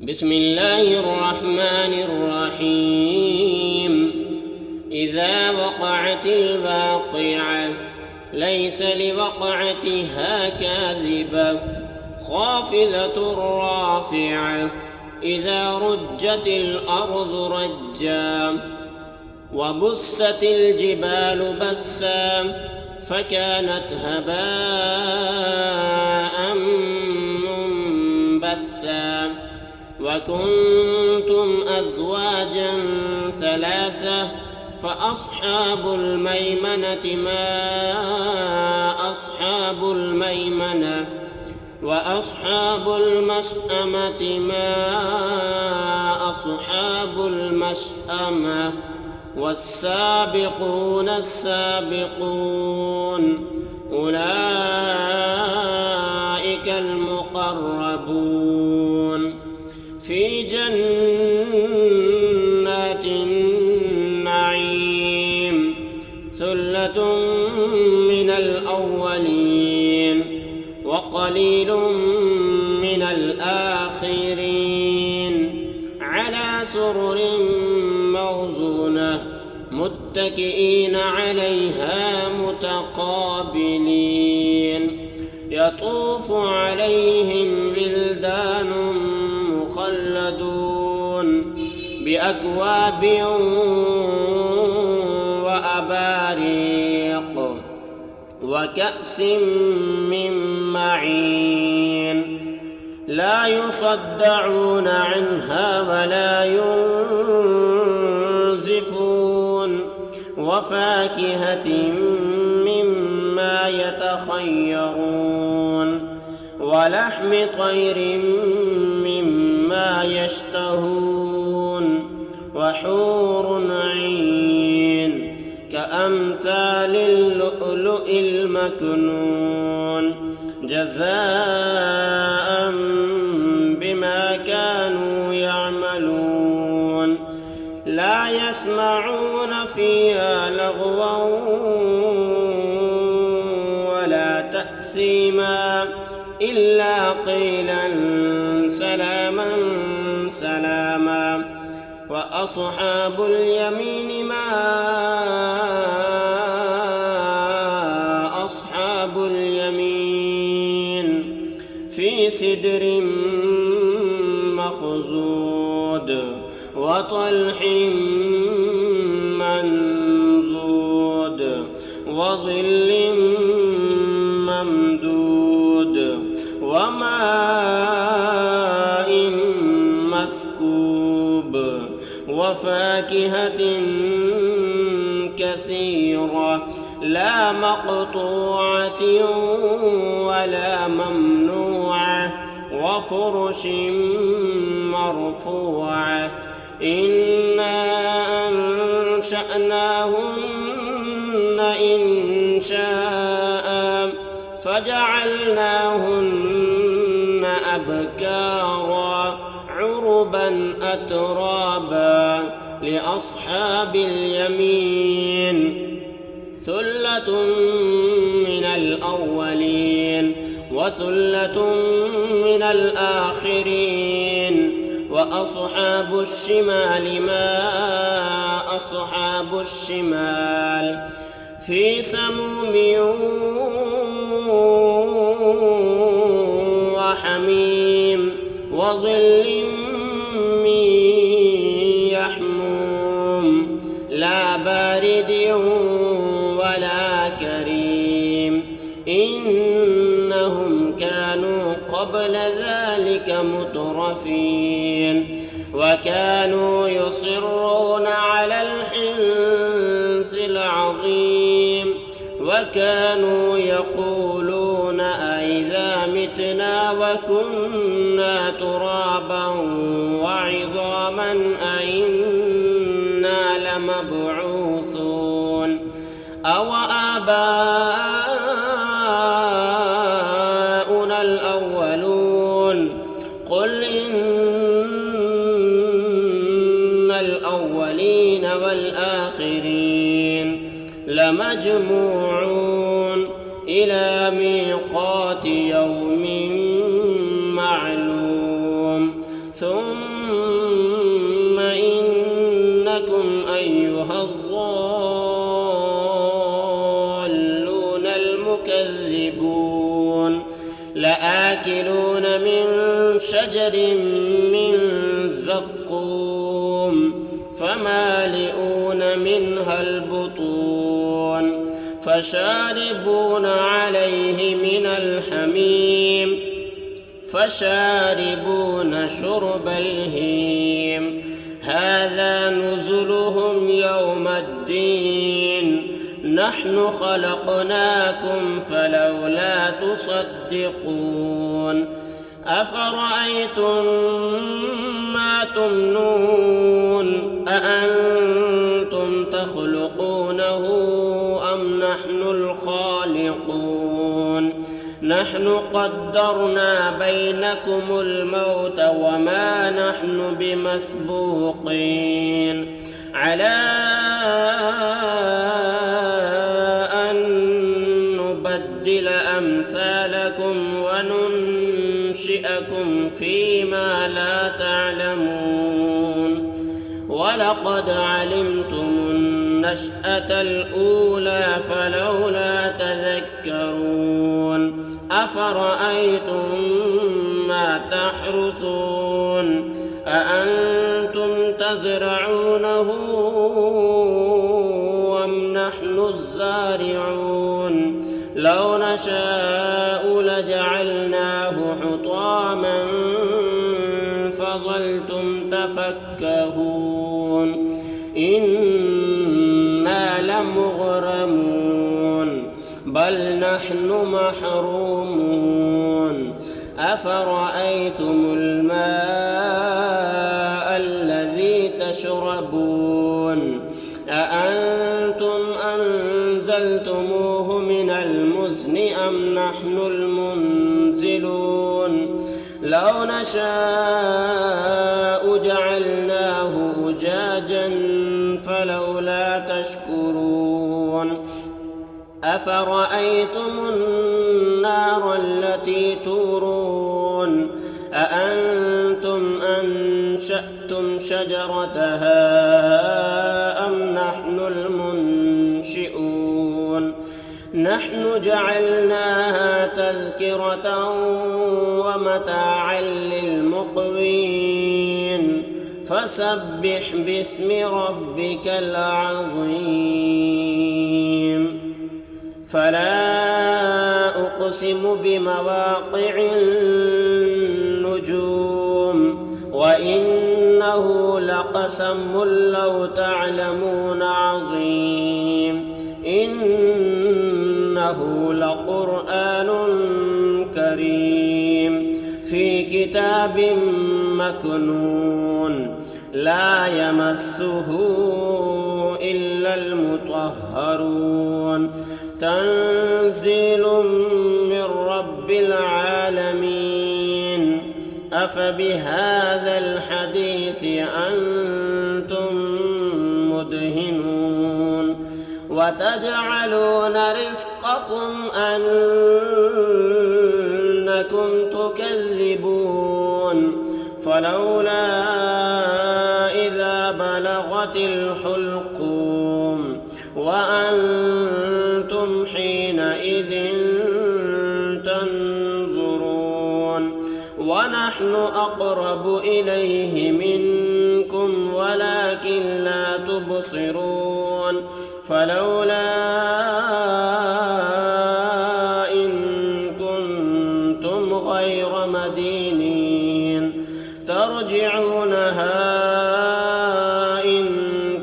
بسم الله الرحمن الرحيم. إذا وقعت الواقعة ليس لوقعتها كاذبة خافضة رافعة إذا رجت الأرض رجا وبست الجبال بسا فكانت هباء منبثا وكنتم أزواجا ثلاثة فأصحاب الميمنة ما أصحاب الميمنة وأصحاب المشأمة ما أصحاب المشأمة والسابقون السابقون أولئك المقربون في جنات النعيم ثلة من الأولين وقليل من الآخرين على سرر موزونة متكئين عليها متقابلين يطوف عليهم ولدان مخلدون بأكواب وأباريق وكأس من معين لا يصدعون عنها ولا ينزفون وفاكهة مما يتخيرون ولحم طير مما يشتهون وحور عين كأمثال اللؤلؤ المكنون جزاء بما كانوا يعملون لا يسمعون فيها لغوا ولا تأثيما إلا قيلا سلاما سلاما وأصحاب اليمين ما أصحاب اليمين في سدر مخضود وطلح منضود وظل ممدود وماء مسكوب وفاكهة كثيرة لا مقطوعة ولا ممنوعة وفرش مرفوعة إنا أنشأناهن إنشاء فجعلناهن أبكارا عربا أترابا لأصحاب اليمين ثلة من الأولين وثلة من الآخرين وأصحاب الشمال ما أصحاب الشمال في سموم وحميم وظل من يحموم لا بارد ولا كريم إنهم كانوا قبل ذلك مترفين وكانوا يصرون على الحنث العظيم وكانوا يقولون أئذا متنا وكنا ترابا وعظاما أئنا لمبعوثون أو آباؤنا الأولون قل إن الأولين والآخرين لمجموعون إلى ميقات يوم معلوم ثم ثم إنكم أيها الضالون المكذبون لآكلون من شجر من زقوم فمالئون منها البطون فشاربون عليه من الحميم فشاربون شرب الهيم هذا نزلهم يوم الدين نحن خلقناكم فلولا تصدقون أفرأيتم ما تمنون أأنتم تخلقونه أم نحن الخالقون نحن قدرنا بينكم الموت وما نحن بمسبوقين على أن نبدل أمثالكم وننشئكم فيما لا تعلمون ولقد علمتم النشأة الأولى فلولا تذكرون أفرأيتم ما تحرثون أأنتم تزرعونه أم نحن الزارعون لو نشاء لجعلناه حطاما فظلتم تفكهون إنا لمغرمون بل نحن محرومون أفرأيتم الماء الذي تشربون أأنتم أنزلتموه من المزن أم نحن المنزلون لو نشاء جعلناه أجاجا فلولا تشكرون أفرأيتم النار التي تورون أأنتم أنشأتم شجرتها أم نحن المنشئون نحن جعلناها تذكرة ومتاعا للمقوين فسبح باسم ربك العظيم فلا أقسم بمواقع النجوم وإنه لقسم لو تعلمون عظيم إنه لقرآن كريم في كتاب مكنون لا يمسه إلا المطهرون تنزيل من رب العالمين أفبهذا الحديث أنتم مدهنون وتجعلون رزقكم أنكم تكذبون فلولا إذا بلغت الحلقوم وأنتم حينئذ تنظرون ونحن أقرب إليه منكم ولكن لا تبصرون فلولا إن كنتم غير مدينين ترجعونها إن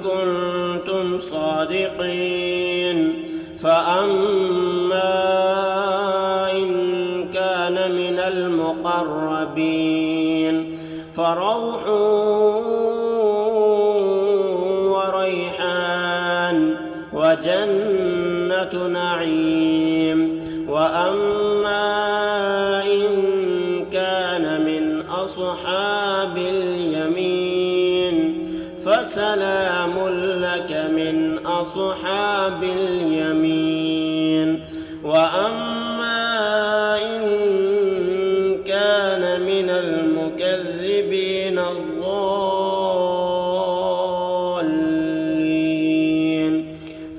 كنتم صادقين فأما إن كان من المقربين فروح وريحان وجنة نعيم وأما إن كان من أصحاب اليمين فسلام لك من أصحاب اليمين وأما إن كان من المكذبين الضالين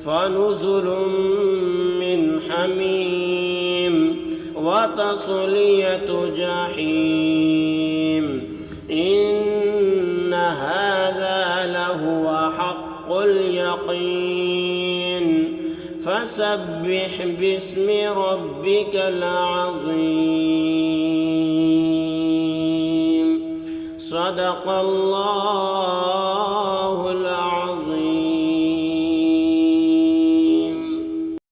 فنزل من حميم وتصلية جحيم إن هذا لهو حق اليقين فسبح باسم ربك العظيم صدق الله